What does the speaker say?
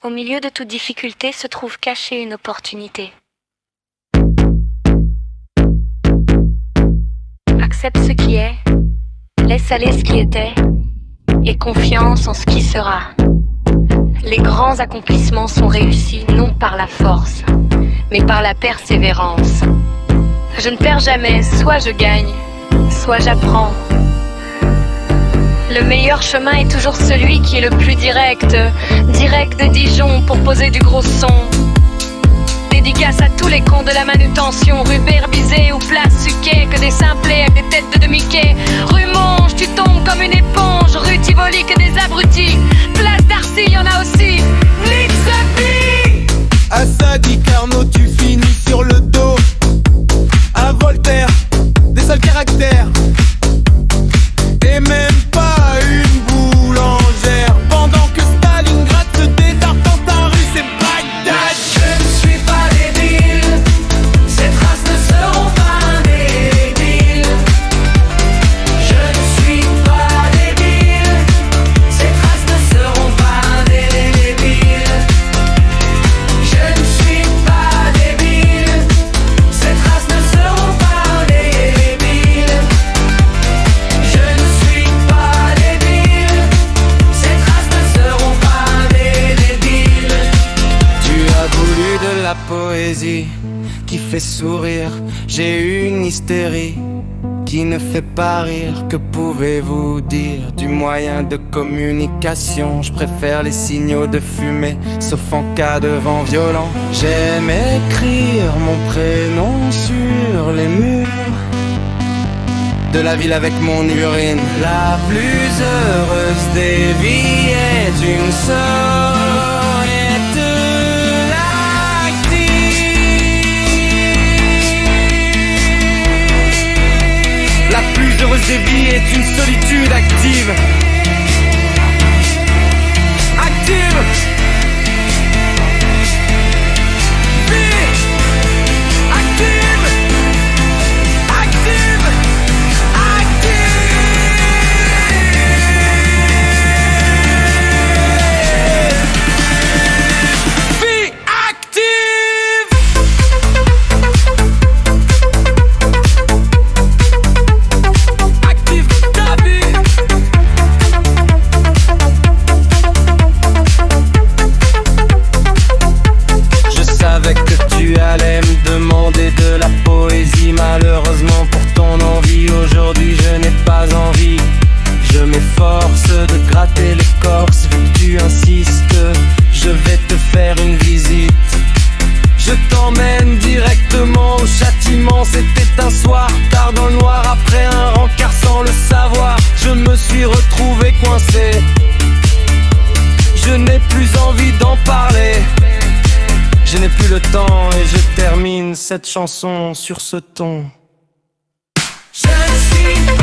Au milieu de toute difficulté se trouve cachée une opportunité. Accepte ce qui est, laisse aller ce qui était, et confiance en ce qui sera. Les grands accomplissements sont réussis non par la force, mais par la persévérance. Je ne perds jamais, soit je gagne, soit j'apprends. Le meilleur chemin est toujours celui qui est le plus direct. Direct de Dijon pour poser du gros son. Dédicace à tous les cons de la manutention. Rue Berbisée ou place Suquet, que des simplets avec des têtes de Mickey. Rue Monge, tu tombes comme une éponge. Rue Tivoli, que des abrutis. Place d'Arcy, y'en a aussi. Nique sa vie. À Sadi Carnot, tu finis sur le dos. À Voltaire, des sales caractères. Et même pas une boulangère. Pendant que Stalingrad se dédarde dans ta rue, c'est Bagdad. Je ne suis pas débile. Ces traces ne seront pas débiles. Je ne suis pas débile. Ces traces ne seront pas débiles. Je ne suis pas débile. Ces traces ne seront pas débiles. Je ne suis pas débile. Ces traces ne seront pas débiles. Tu as voulu de la poésie qui fait sourire. J'ai eu une hystérie qui ne fait pas rire. Que pouvez-vous dire du moyen de communication? Je préfère les signaux de fumée, sauf en cas de vent violent. J'aime écrire mon prénom sur les murs de la ville avec mon urine. La plus heureuse des vies est une seule, est active. La plus heureuse des vies est une solitude active. Active. Vie. Active. Active. Vie active. Active ta vie. Je savais que tu allais me demander de la poésie. Malheureusement pour ton envie, aujourd'hui je n'ai pas envie. Je m'efforce de gratter l'écorce, vu que tu insistes. Je vais te faire une visite. Je t'emmène directement au châtiment. C'était un soir tard dans le noir, après un rencard sans le savoir. Je me suis retrouvé coincé. Je n'ai plus envie d'en parler. Je n'ai plus le temps et je termine cette chanson sur ce ton. Je ne suis pas